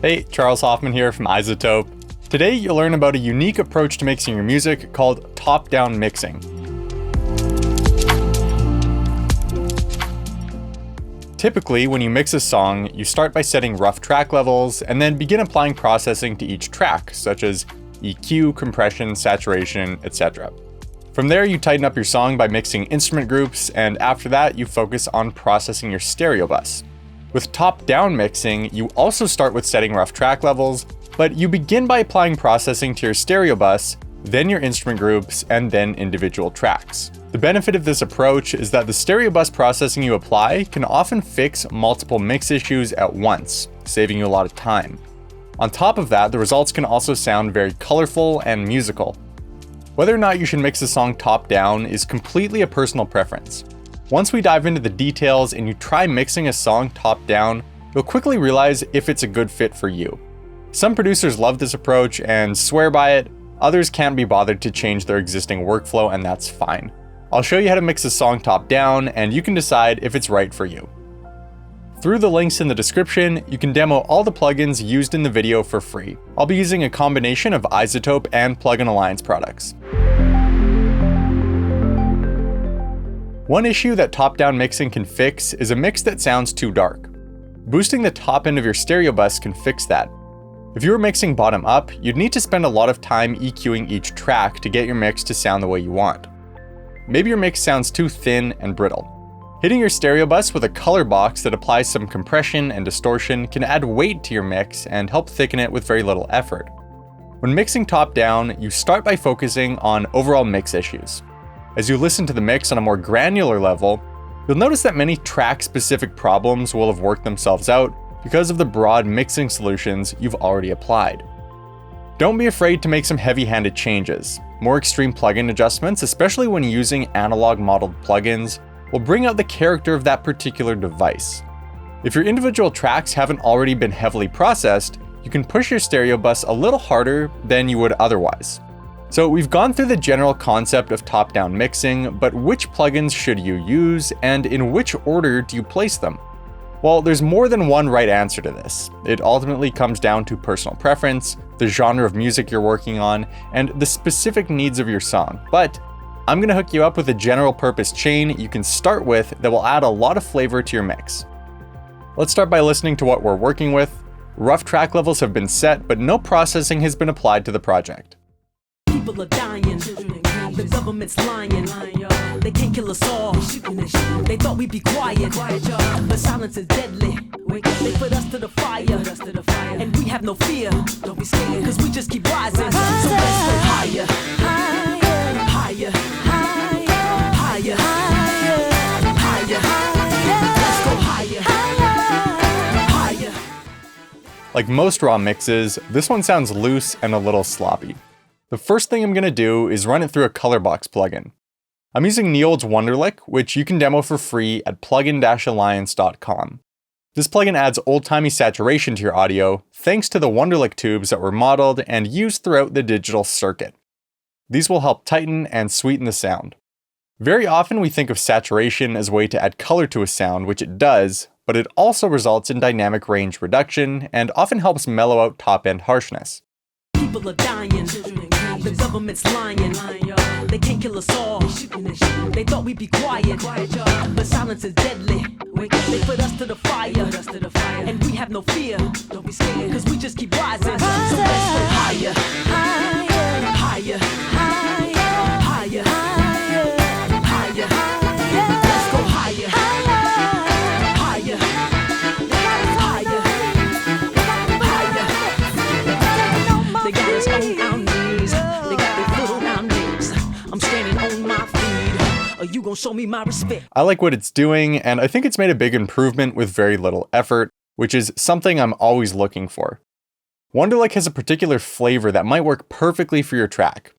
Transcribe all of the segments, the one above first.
Hey, Charles Hoffman here from iZotope. Today you'll learn about a unique approach to mixing your music called top-down mixing. Typically, when you mix a song, you start by setting rough track levels and then begin applying processing to each track, such as EQ, compression, saturation, etc. From there, you tighten up your song by mixing instrument groups, and after that, you focus on processing your stereo bus. With top-down mixing, you also start with setting rough track levels, but you begin by applying processing to your stereo bus, then your instrument groups, and then individual tracks. The benefit of this approach is that the stereo bus processing you apply can often fix multiple mix issues at once, saving you a lot of time. On top of that, the results can also sound very colorful and musical. Whether or not you should mix a song top-down is completely a personal preference. Once we dive into the details and you try mixing a song top-down, you'll quickly realize if it's a good fit for you. Some producers love this approach and swear by it, others can't be bothered to change their existing workflow, and that's fine. I'll show you how to mix a song top-down, and you can decide if it's right for you. Through the links in the description, you can demo all the plugins used in the video for free. I'll be using a combination of iZotope and Plugin Alliance products. One issue that top-down mixing can fix is a mix that sounds too dark. Boosting the top end of your stereo bus can fix that. If you were mixing bottom up, you'd need to spend a lot of time EQing each track to get your mix to sound the way you want. Maybe your mix sounds too thin and brittle. Hitting your stereo bus with a color box that applies some compression and distortion can add weight to your mix and help thicken it with very little effort. When mixing top-down, you start by focusing on overall mix issues. As you listen to the mix on a more granular level, you'll notice that many track-specific problems will have worked themselves out because of the broad mixing solutions you've already applied. Don't be afraid to make some heavy-handed changes. More extreme plugin adjustments, especially when using analog modeled plugins, will bring out the character of that particular device. If your individual tracks haven't already been heavily processed, you can push your stereo bus a little harder than you would otherwise. So we've gone through the general concept of top-down mixing, but which plugins should you use, and in which order do you place them? Well, there's more than one right answer to this. It ultimately comes down to personal preference, the genre of music you're working on, and the specific needs of your song. But I'm going to hook you up with a general purpose chain you can start with that will add a lot of flavor to your mix. Let's start by listening to what we're working with. Rough track levels have been set, but no processing has been applied to the project. People are dying, the government's lying, they can't kill us all, they thought we'd be quiet, but silence is deadly, they put us to the fire, and we have no fear, don't be scared, cause we just keep rising, so let's go higher, higher, higher, higher, higher, let's go higher, higher. Like most raw mixes, this one sounds loose and a little sloppy. The first thing I'm going to do is run it through a Colorbox plugin. I'm using Neold's Wonderlic, which you can demo for free at plugin-alliance.com. This plugin adds old-timey saturation to your audio thanks to the Wonderlic tubes that were modeled and used throughout the digital circuit. These will help tighten and sweeten the sound. Very often we think of saturation as a way to add color to a sound, which it does, but it also results in dynamic range reduction and often helps mellow out top-end harshness. People are dying, the government's lying, they can't kill us all, they thought we'd be quiet, but silence is deadly, they put us to the fire, and we have no fear, don't be scared, cause we just keep rising, so let's go higher, higher, higher, higher, higher, higher, let's go higher, higher, higher, higher. They got us on our knees, they got their foot on our necks. I'm standing on my feet. Are you gonna show me my respect? I like what it's doing, and I think it's made a big improvement with very little effort, which is something I'm always looking for. Wonderlic has a particular flavor that might work perfectly for your track.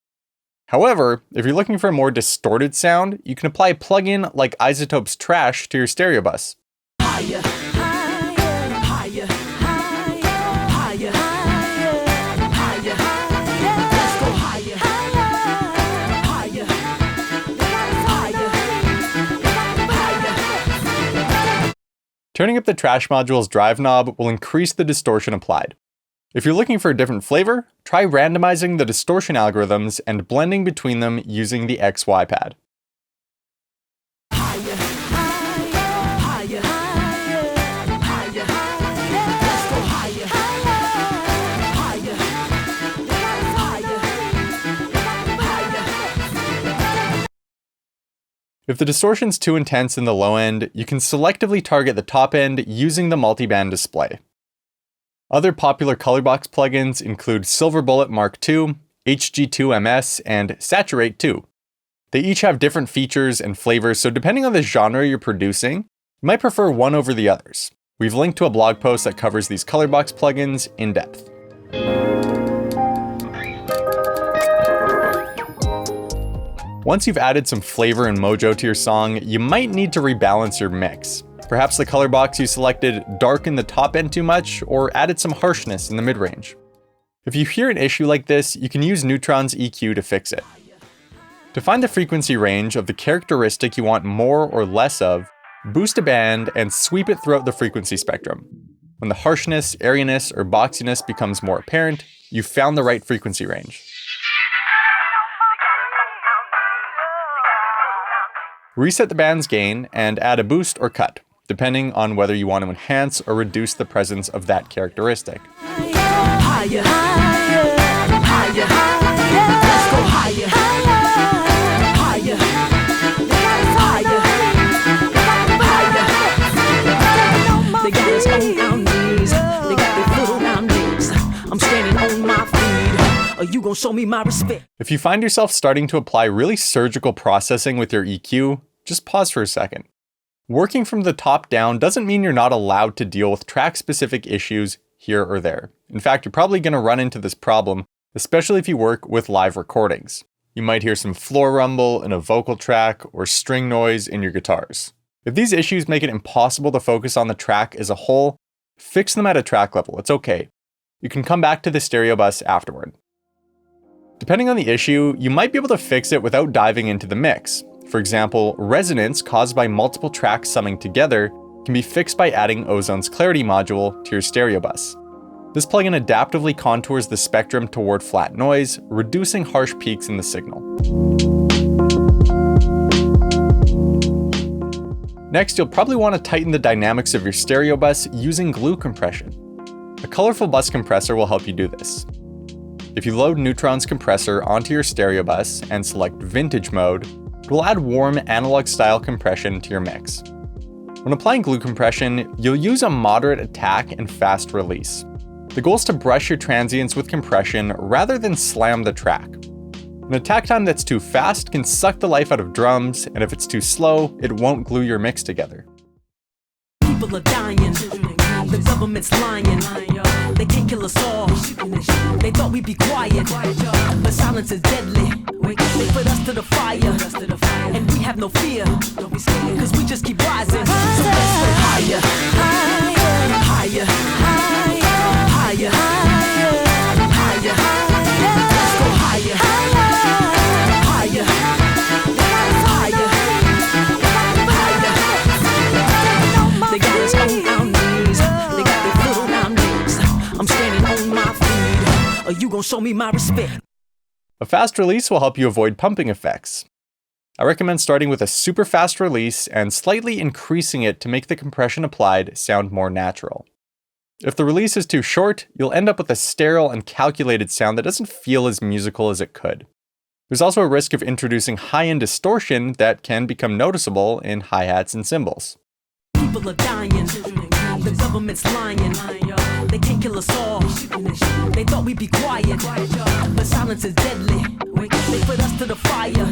However, if you're looking for a more distorted sound, you can apply a plugin like iZotope's Trash to your stereo bus. Higher, higher, higher, higher, higher, higher, let's go higher, higher, higher. Turning up the Trash module's drive knob will increase the distortion applied. If you're looking for a different flavor, try randomizing the distortion algorithms and blending between them using the XY pad. If the distortion's too intense in the low end, you can selectively target the top end using the multiband display. Other popular Colorbox plugins include Silver Bullet Mark II, HG2MS, and Saturate 2. They each have different features and flavors, so depending on the genre you're producing, you might prefer one over the others. We've linked to a blog post that covers these Colorbox plugins in depth. Once you've added some flavor and mojo to your song, you might need to rebalance your mix. Perhaps the color box you selected darkened the top end too much, or added some harshness in the mid-range. If you hear an issue like this, you can use Neutron's EQ to fix it. To find the frequency range of the characteristic you want more or less of, boost a band and sweep it throughout the frequency spectrum. When the harshness, airiness, or boxiness becomes more apparent, you've found the right frequency range. Reset the band's gain and add a boost or cut, depending on whether you want to enhance or reduce the presence of that characteristic. You gon' show me my respect. If you find yourself starting to apply really surgical processing with your EQ, just pause for a second. Working from the top down doesn't mean you're not allowed to deal with track-specific issues here or there. In fact, you're probably going to run into this problem, especially if you work with live recordings. You might hear some floor rumble in a vocal track or string noise in your guitars. If these issues make it impossible to focus on the track as a whole, fix them at a track level. It's okay. You can come back to the stereo bus afterward. Depending on the issue, you might be able to fix it without diving into the mix. For example, resonance caused by multiple tracks summing together can be fixed by adding Ozone's Clarity module to your stereo bus. This plugin adaptively contours the spectrum toward flat noise, reducing harsh peaks in the signal. Next, you'll probably want to tighten the dynamics of your stereo bus using glue compression. A colorful bus compressor will help you do this. If you load Neutron's compressor onto your stereo bus and select Vintage mode, it will add warm analog-style compression to your mix. When applying glue compression, you'll use a moderate attack and fast release. The goal is to brush your transients with compression rather than slam the track. An attack time that's too fast can suck the life out of drums, and if it's too slow, it won't glue your mix together. People are dying, the government's lying. They can't kill us all. They thought we'd be quiet, but silence is deadly. They put us to the fire, and we have no fear, cause we just keep rising. So let's go higher, higher, higher, higher, higher, higher. Let's go higher, higher, higher, higher. They got us on our knees, they got their foot on our necks. I'm standing on my feet, you gon' show me my respect. A fast release will help you avoid pumping effects. I recommend starting with a super fast release and slightly increasing it to make the compression applied sound more natural. If the release is too short, you'll end up with a sterile and calculated sound that doesn't feel as musical as it could. There's also a risk of introducing high-end distortion that can become noticeable in hi-hats and cymbals. People are dying, the government's lying. They can't kill us all. They thought we'd be quiet, but silence is deadly. They put us to the fire,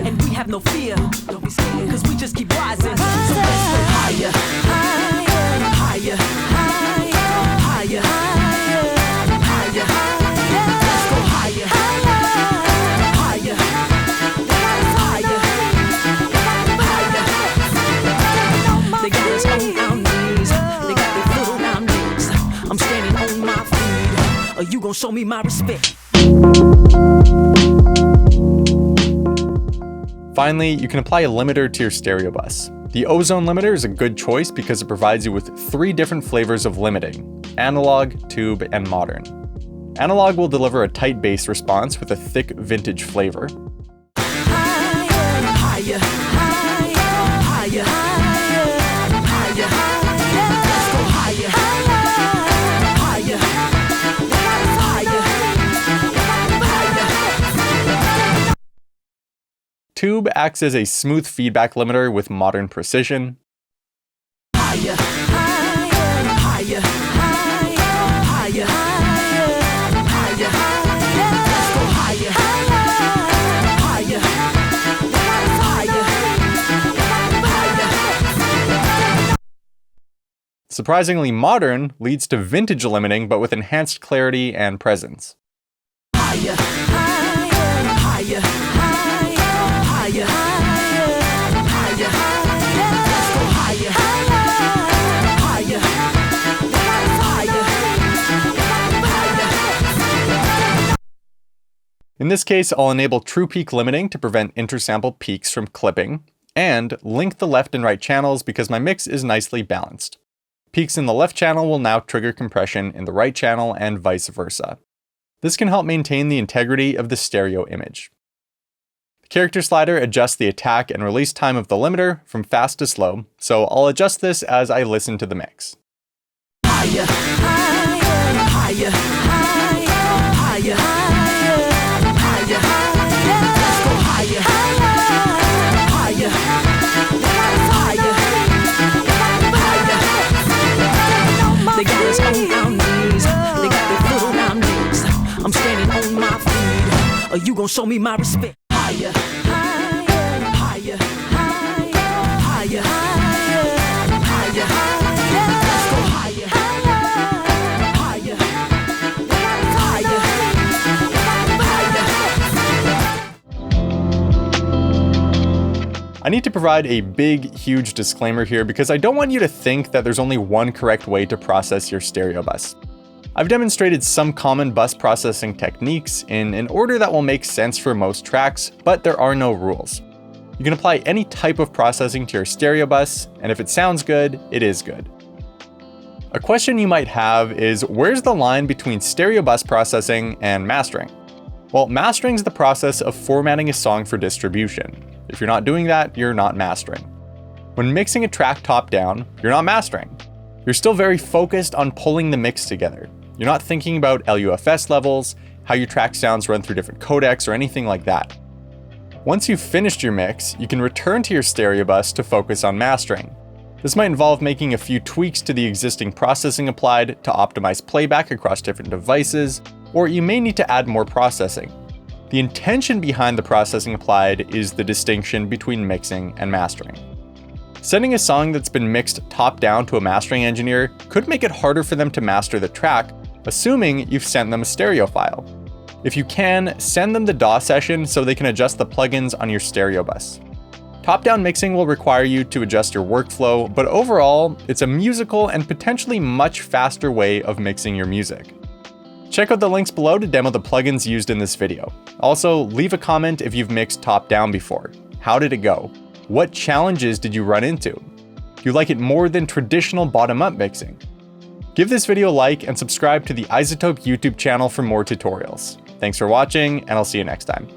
and we have no fear, cause we just keep rising. So let's go higher, higher, higher, higher, higher, higher. Let's go higher, higher, higher, higher. They got us on our knees, they got their foot on our necks. I'm standing on my feet, you gon' show me my respect. Finally, you can apply a limiter to your stereo bus. The Ozone limiter is a good choice because it provides you with 3 different flavors of limiting: analog, tube, and modern. Analog will deliver a tight bass response with a thick vintage flavor. Higher, higher, higher, higher, higher, higher, higher. Tube acts as a smooth feedback limiter with modern precision. Higher, higher, higher, higher, higher, higher. Surprisingly, modern leads to vintage limiting but with enhanced clarity and presence. Higher, higher, higher, higher, higher, higher. In this case, I'll enable true peak limiting to prevent intersample peaks from clipping, and link the left and right channels because my mix is nicely balanced. Peaks in the left channel will now trigger compression in the right channel and vice versa. This can help maintain the integrity of the stereo image. The character slider adjusts the attack and release time of the limiter from fast to slow, so I'll adjust this as I listen to the mix. Higher, higher, higher, higher, higher, They got us on our knees. They got their foot on our knees. I'm standing on my feet. Are you gonna show me my respect? Higher, higher, higher, higher, higher, higher, I need to provide a big, huge disclaimer here because I don't want you to think that there's only one correct way to process your stereo bus. I've demonstrated some common bus processing techniques in an order that will make sense for most tracks, but there are no rules. You can apply any type of processing to your stereo bus, and if it sounds good, it is good. A question you might have is, where's the line between stereo bus processing and mastering? Well, mastering is the process of formatting a song for distribution. If you're not doing that, you're not mastering. When mixing a track top-down, you're not mastering. You're still very focused on pulling the mix together. You're not thinking about LUFS levels, how your track sounds run through different codecs, or anything like that. Once you've finished your mix, you can return to your stereo bus to focus on mastering. This might involve making a few tweaks to the existing processing applied to optimize playback across different devices, or you may need to add more processing. The intention behind the processing applied is the distinction between mixing and mastering. Sending a song that's been mixed top-down to a mastering engineer could make it harder for them to master the track, assuming you've sent them a stereo file. If you can, send them the DAW session so they can adjust the plugins on your stereo bus. Top-down mixing will require you to adjust your workflow, but overall, it's a musical and potentially much faster way of mixing your music. Check out the links below to demo the plugins used in this video. Also, leave a comment if you've mixed top-down before. How did it go? What challenges did you run into? Do you like it more than traditional bottom-up mixing? Give this video a like and subscribe to the iZotope YouTube channel for more tutorials. Thanks for watching, and I'll see you next time.